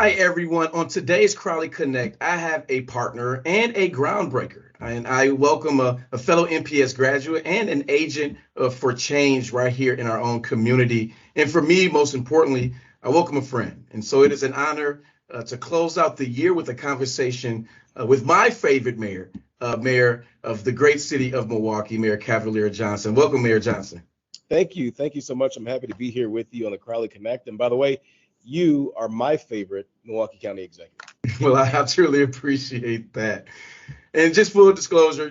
Hi, everyone. On today's Crowley Connect, I have a partner and a groundbreaker. And I welcome a fellow MPS graduate and an agent for change right here in our own community. And for me, most importantly, I welcome a friend. And so it is an honor to close out the year with a conversation with my favorite mayor, mayor of the great city of Milwaukee, Mayor Cavalier Johnson. Welcome, Mayor Johnson. Thank you. Thank you so much. I'm happy to be here with you on the Crowley Connect. And by the way, you are my favorite Milwaukee County executive. Well, I truly appreciate that. And just full disclosure,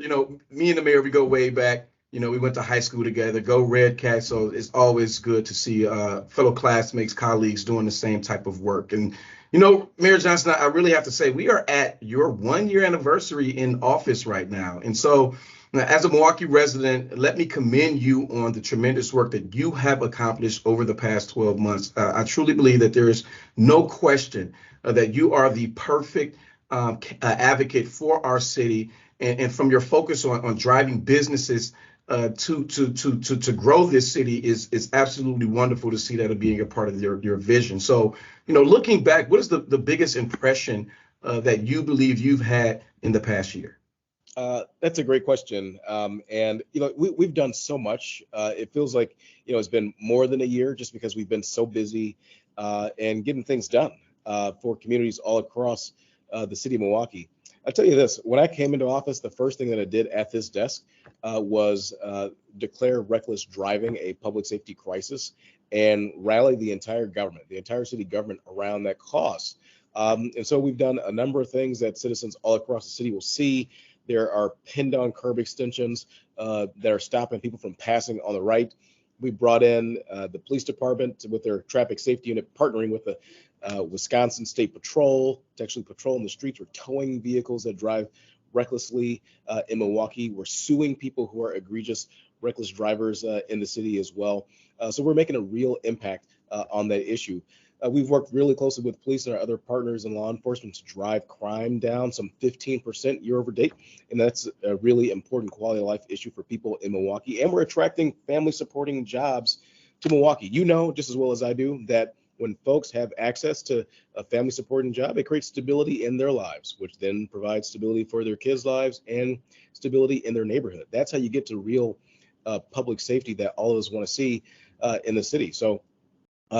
me and the mayor, we go way back. We went to high school together, go Red Cats. So it's always good to see fellow classmates, colleagues doing the same type of work. And, Mayor Johnson, I really have to say we are at your 1 year anniversary in office right now. And so as a Milwaukee resident, let me commend you on the tremendous work that you have accomplished over the past 12 months. I truly believe that there is no question that you are the perfect advocate for our city, and from your focus on driving businesses to grow this city is absolutely wonderful to see that being a part of your vision. So, looking back, what is the biggest impression that you believe you've had in the past year? That's a great question. And we've done so much. It feels like, it's been more than a year just because we've been so busy and getting things done for communities all across the city of Milwaukee. I'll tell you this, when I came into office, the first thing that I did at this desk was declare reckless driving a public safety crisis and rally the entire government, the entire city government around that cause. And so we've done a number of things that citizens all across the city will see. There are pinned on curb extensions that are stopping people from passing on the right. We brought in the police department with their traffic safety unit, partnering with the Wisconsin State Patrol to actually patrol in the streets. We're towing vehicles that drive recklessly in Milwaukee. We're suing people who are egregious, reckless drivers in the city as well. So we're making a real impact on that issue. We've worked really closely with police and our other partners in law enforcement to drive crime down some 15% year over date. And that's a really important quality of life issue for people in Milwaukee. And we're attracting family supporting jobs to Milwaukee. You know, just as well as I do, that when folks have access to a family supporting job, it creates stability in their lives, which then provides stability for their kids' lives and stability in their neighborhood. That's how you get to real public safety that all of us want to see in the city. So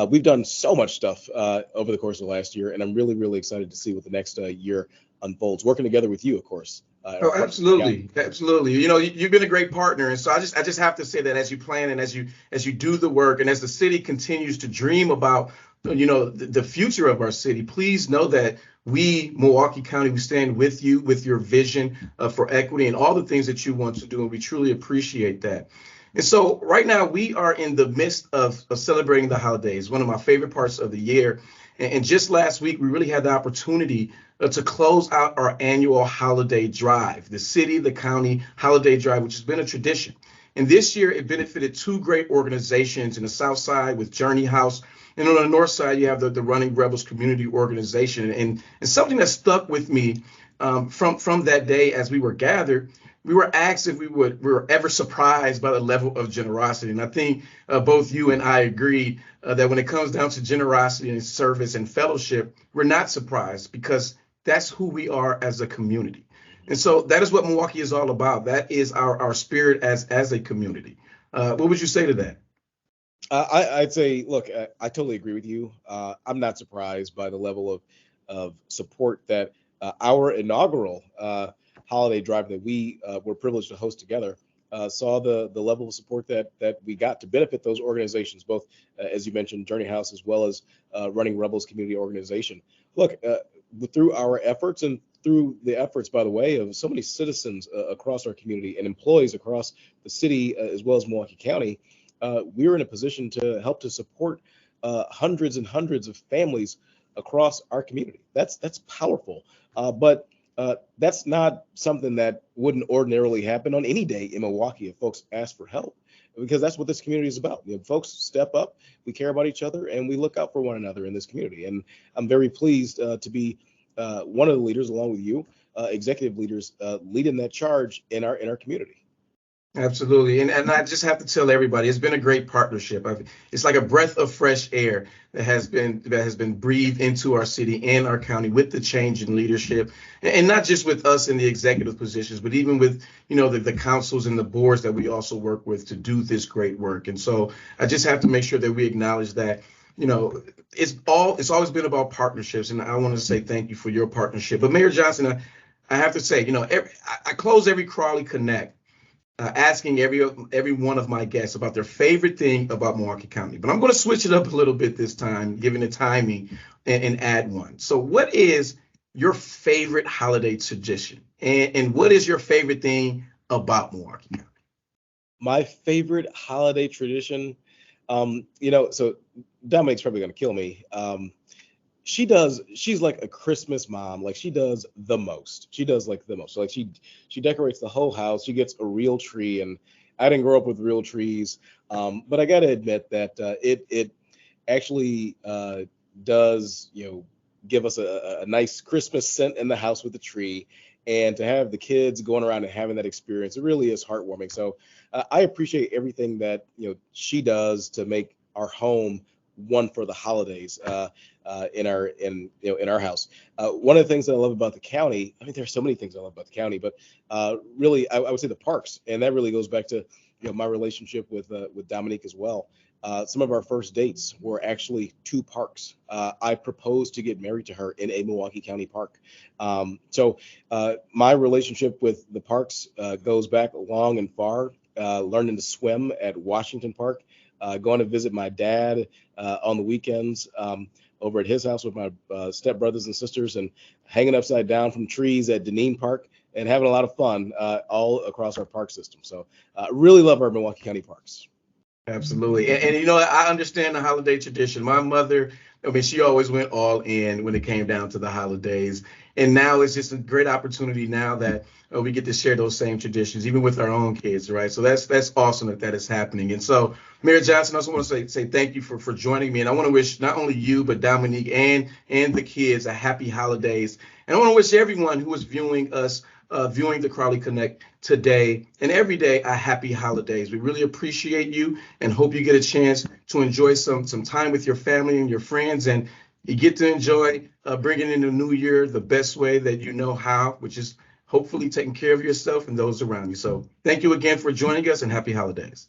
we've done so much stuff over the course of the last year, and I'm really, really excited to see what the next year unfolds. Working together with you, of course. Oh, absolutely, absolutely. You've been a great partner, and so I just have to say that as you plan and as you do the work, and as the city continues to dream about the future of our city, please know that we, Milwaukee County, we stand with you with your vision for equity and all the things that you want to do, and we truly appreciate that. And so right now we are in the midst of celebrating the holidays, one of my favorite parts of the year. And just last week, we really had the opportunity to close out our annual holiday drive, the city, the county holiday drive, which has been a tradition. And this year, it benefited two great organizations in the South Side with Journey House. And on the North Side, you have the Running Rebels Community Organization. And something that stuck with me from that day as we were gathered, we were asked if we were ever surprised by the level of generosity. And I think both you and I agree that when it comes down to generosity and service and fellowship, we're not surprised because that's who we are as a community. And so that is what Milwaukee is all about. That is our spirit as a community. What would you say to that? I'd say, look, I totally agree with you. I'm not surprised by the level of support that our inaugural holiday drive that we were privileged to host together saw the level of support that we got to benefit those organizations, both, as you mentioned, Journey House, as well as Running Rebels Community Organization. Look, through our efforts and through the efforts, by the way, of so many citizens across our community and employees across the city, as well as Milwaukee County, we were in a position to help to support hundreds and hundreds of families across our community. That's powerful. But that's not something that wouldn't ordinarily happen on any day in Milwaukee if folks ask for help, because that's what this community is about. Folks step up, we care about each other, and we look out for one another in this community. And I'm very pleased to be one of the leaders, along with you, executive leaders, leading that charge in our community. Absolutely. And I just have to tell everybody, it's been a great partnership. It's like a breath of fresh air that has been breathed into our city and our county with the change in leadership, and not just with us in the executive positions, but even with, the councils and the boards that we also work with to do this great work. And so I just have to make sure that we acknowledge that, it's always been about partnerships, and I want to say thank you for your partnership. But Mayor Johnson, I have to say, I close every Crowley Connect asking every one of my guests about their favorite thing about Milwaukee County. But I'm going to switch it up a little bit this time, given the timing, and add one. So, what is your favorite holiday tradition, and what is your favorite thing about Milwaukee County? My favorite holiday tradition, so Dominic's probably going to kill me. She's like a Christmas mom. Like she does the most. She does like the most. So like she decorates the whole house. She gets a real tree, and I didn't grow up with real trees, but I got to admit that it actually does give us a nice Christmas scent in the house with the tree. And to have the kids going around and having that experience, it really is heartwarming. So I appreciate everything that she does to make our home one for the holidays in our house. One of the things that I love about the county, I mean, there's so many things I love about the county, but really, I would say the parks, and that really goes back to my relationship with Dominique as well. Some of our first dates were actually two parks. I proposed to get married to her in a Milwaukee County park. So my relationship with the parks goes back long and far. Learning to swim at Washington Park, going to visit my dad on the weekends over at his house with my stepbrothers and sisters, and hanging upside down from trees at Deneen Park, and having a lot of fun all across our park system. So really love our Milwaukee County parks. Absolutely. And I understand the holiday tradition. My mother, I mean, she always went all in when it came down to the holidays. And now it's just a great opportunity now that we get to share those same traditions, even with our own kids, right? So that's awesome that is happening. And so, Mayor Johnson, I also want to say thank you for joining me. And I want to wish not only you, but Dominique and the kids a happy holidays. And I want to wish everyone who is viewing us, viewing the Crowley Connect today and every day, a happy holidays. We really appreciate you and hope you get a chance to enjoy some time with your family and your friends, and you get to enjoy bringing in the new year the best way that you know how, which is hopefully taking care of yourself and those around you. So thank you again for joining us, and happy holidays.